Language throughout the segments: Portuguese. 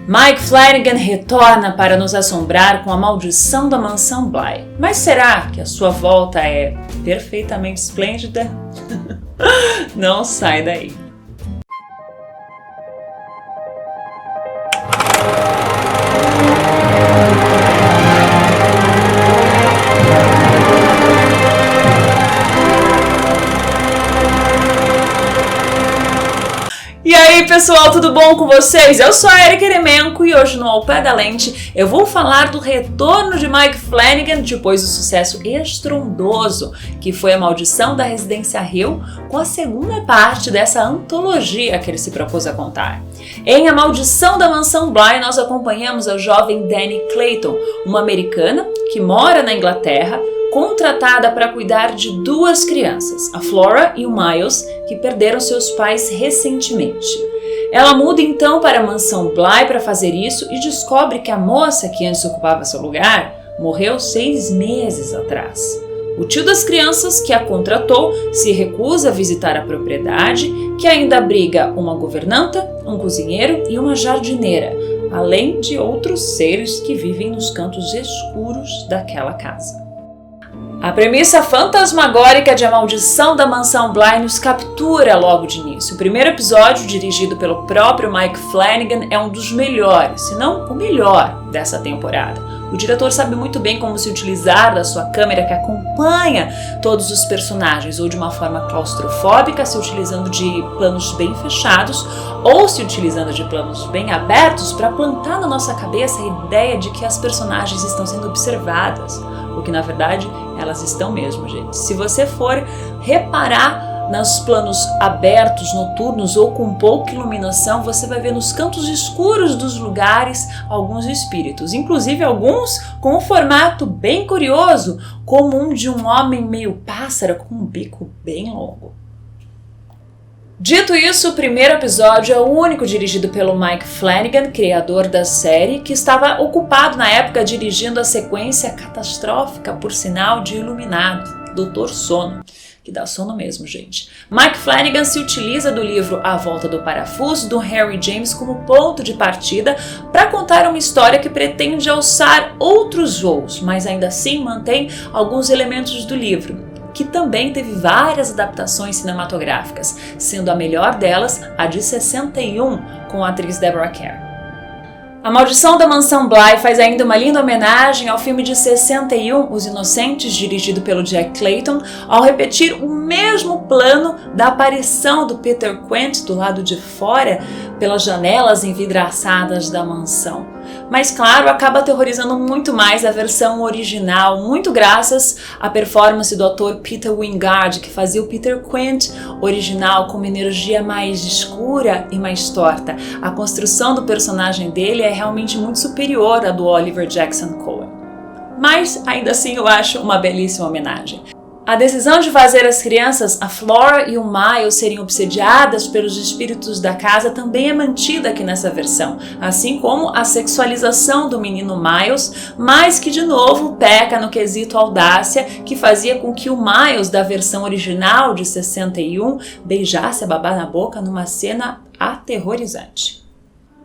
Mike Flanagan retorna para nos assombrar com a maldição da mansão Bly. Mas será que a sua volta é perfeitamente esplêndida? Não sai daí! E aí pessoal, tudo bom com vocês? Eu sou a Erika Eremenko e hoje no Ao Pé da Lente eu vou falar do retorno de Mike Flanagan depois do sucesso estrondoso que foi A Maldição da Residência Hill, com a segunda parte dessa antologia que ele se propôs a contar. Em A Maldição da Mansão Bly nós acompanhamos a jovem Dani Clayton, uma americana que mora na Inglaterra, contratada para cuidar de duas crianças, a Flora e o Miles, que perderam seus pais recentemente. Ela muda então para a mansão Bly para fazer isso e descobre que a moça que antes ocupava seu lugar morreu 6 meses atrás. O tio das crianças, que a contratou, se recusa a visitar a propriedade, que ainda abriga uma governanta, um cozinheiro e uma jardineira, além de outros seres que vivem nos cantos escuros daquela casa. A premissa fantasmagórica de A Maldição da Mansão Bly nos captura logo de início. O primeiro episódio, dirigido pelo próprio Mike Flanagan, é um dos melhores, se não o melhor dessa temporada. O diretor sabe muito bem como se utilizar da sua câmera que acompanha todos os personagens, ou de uma forma claustrofóbica, se utilizando de planos bem fechados, ou se utilizando de planos bem abertos para plantar na nossa cabeça a ideia de que as personagens estão sendo observadas. O que na verdade elas estão mesmo, gente. Se você for reparar nos planos abertos, noturnos ou com pouca iluminação, você vai ver nos cantos escuros dos lugares alguns espíritos, inclusive alguns com um formato bem curioso, como um de um homem meio pássaro com um bico bem longo. Dito isso, o primeiro episódio é o único dirigido pelo Mike Flanagan, criador da série, que estava ocupado na época dirigindo a sequência catastrófica, por sinal, de Iluminado, Doutor Sono, que dá sono mesmo, gente. Mike Flanagan se utiliza do livro A Volta do Parafuso, do Henry James, como ponto de partida para contar uma história que pretende alçar outros voos, mas ainda assim mantém alguns elementos do livro, que também teve várias adaptações cinematográficas, sendo a melhor delas a de 61, com a atriz Deborah Kerr. A Maldição da Mansão Bly faz ainda uma linda homenagem ao filme de 61, Os Inocentes, dirigido pelo Jack Clayton, ao repetir o mesmo plano da aparição do Peter Quint do lado de fora, pelas janelas envidraçadas da mansão. Mas claro, acaba aterrorizando muito mais a versão original, muito graças à performance do ator Peter Wingard, que fazia o Peter Quint original com uma energia mais escura e mais torta. A construção do personagem dele é realmente muito superior à do Oliver Jackson Cohen. Mas ainda assim eu acho uma belíssima homenagem. A decisão de fazer as crianças, a Flora e o Miles, serem obsediadas pelos espíritos da casa também é mantida aqui nessa versão, assim como a sexualização do menino Miles, mas que de novo peca no quesito audácia, que fazia com que o Miles da versão original de 61 beijasse a babá na boca numa cena aterrorizante.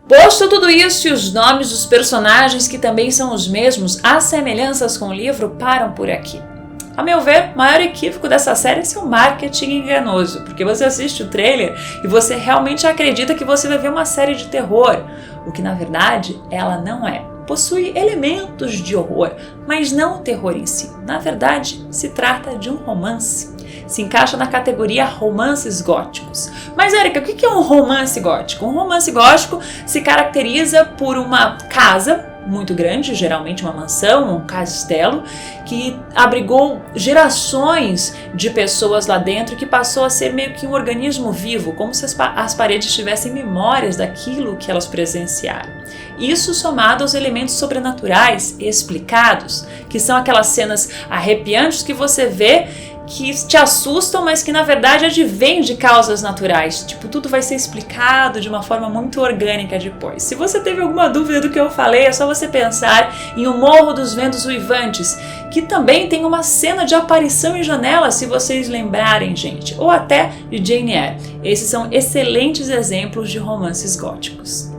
Posto tudo isso e os nomes dos personagens que também são os mesmos, as semelhanças com o livro param por aqui. A meu ver, o maior equívoco dessa série é seu marketing enganoso, porque você assiste o trailer e você realmente acredita que você vai ver uma série de terror, o que na verdade ela não é. Possui elementos de horror, mas não o terror em si. Na verdade, se trata de um romance. Se encaixa na categoria romances góticos. Mas, Erika, o que é um romance gótico? Um romance gótico se caracteriza por uma casa muito grande, geralmente uma mansão, um castelo, que abrigou gerações de pessoas lá dentro, que passou a ser meio que um organismo vivo, como se as paredes tivessem memórias daquilo que elas presenciaram. Isso somado aos elementos sobrenaturais explicados, que são aquelas cenas arrepiantes que você vê que te assustam, mas que na verdade advêm de causas naturais. Tipo, tudo vai ser explicado de uma forma muito orgânica depois. Se você teve alguma dúvida do que eu falei, é só você pensar em O Morro dos Ventos Uivantes, que também tem uma cena de aparição em janela, se vocês lembrarem, gente. Ou até de Jane Eyre. Esses são excelentes exemplos de romances góticos.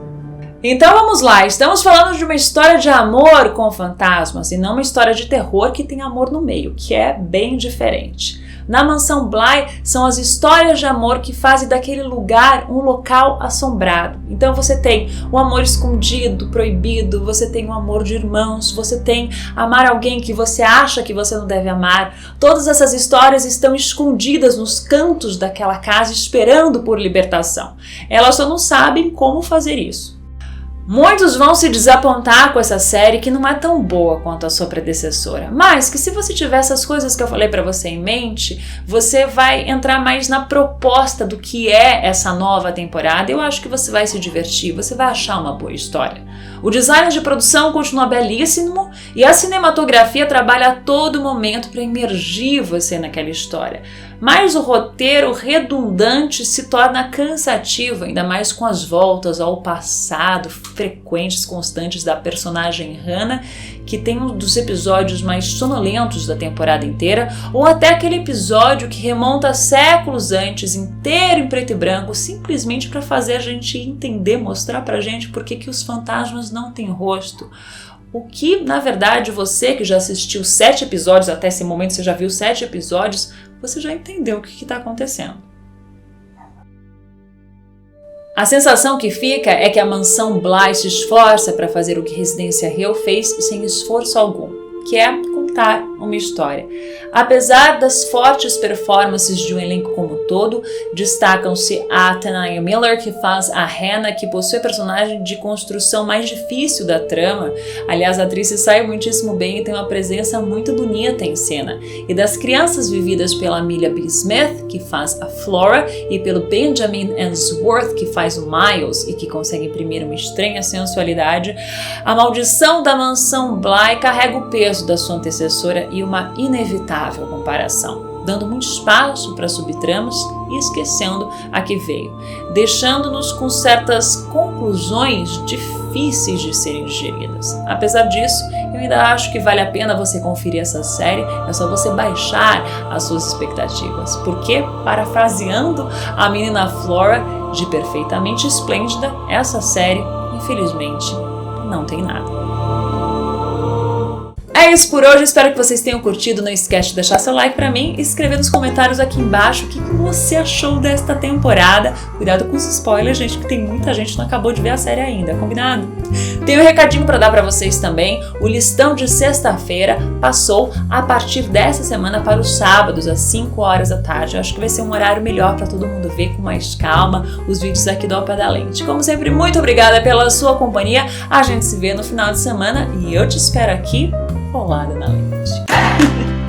Então vamos lá, estamos falando de uma história de amor com fantasmas e não uma história de terror que tem amor no meio, que é bem diferente. Na Mansão Bly são as histórias de amor que fazem daquele lugar um local assombrado. Então você tem o amor escondido, proibido, você tem o amor de irmãos, você tem amar alguém que você acha que você não deve amar. Todas essas histórias estão escondidas nos cantos daquela casa esperando por libertação. Elas só não sabem como fazer isso. Muitos vão se desapontar com essa série que não é tão boa quanto a sua predecessora, mas que se você tiver essas coisas que eu falei pra você em mente, você vai entrar mais na proposta do que é essa nova temporada. Eu acho que você vai se divertir, você vai achar uma boa história. O design de produção continua belíssimo e a cinematografia trabalha a todo momento para imergir você naquela história. Mas o roteiro redundante se torna cansativo, ainda mais com as voltas ao passado frequentes, constantes da personagem Hannah, que tem um dos episódios mais sonolentos da temporada inteira, ou até aquele episódio que remonta séculos antes, inteiro em preto e branco, simplesmente para fazer a gente entender, mostrar pra gente por que os fantasmas não têm rosto. O que, na verdade, você que já assistiu 7 episódios, até esse momento você já viu 7 episódios, você já entendeu o que está acontecendo. A sensação que fica é que a Mansão Bly se esforça para fazer o que Residência Hill fez sem esforço algum, que é contar uma história. Apesar das fortes performances de um elenco como todo, destacam-se a Tanaya Miller, que faz a Hannah, que possui a personagem de construção mais difícil da trama. Aliás, a atriz se sai muitíssimo bem e tem uma presença muito bonita em cena. E das crianças vividas pela Amelia B. Smith, que faz a Flora, e pelo Benjamin Answorth, que faz o Miles e que consegue imprimir uma estranha sensualidade, a maldição da Mansão Bly carrega o peso da sua antecessora e uma inevitável comparação, dando muito espaço para subtramas e esquecendo a que veio, deixando-nos com certas conclusões difíceis de serem digeridas. Apesar disso, eu ainda acho que vale a pena você conferir essa série, é só você baixar as suas expectativas, porque, parafraseando a menina Flora, de Perfeitamente Esplêndida, essa série, infelizmente, não tem nada. É isso por hoje, espero que vocês tenham curtido. Não esquece de deixar seu like pra mim e escrever nos comentários aqui embaixo o que você achou desta temporada. Cuidado com os spoilers, gente, que tem muita gente que não acabou de ver a série ainda, combinado? Tenho um recadinho pra dar pra vocês também. O listão de sexta-feira passou a partir dessa semana para os sábados, às 5 horas da tarde. Eu acho que vai ser um horário melhor pra todo mundo ver com mais calma os vídeos aqui do Ao Pé da Lente. Como sempre, muito obrigada pela sua companhia. A gente se vê no final de semana e eu te espero aqui colada na lente.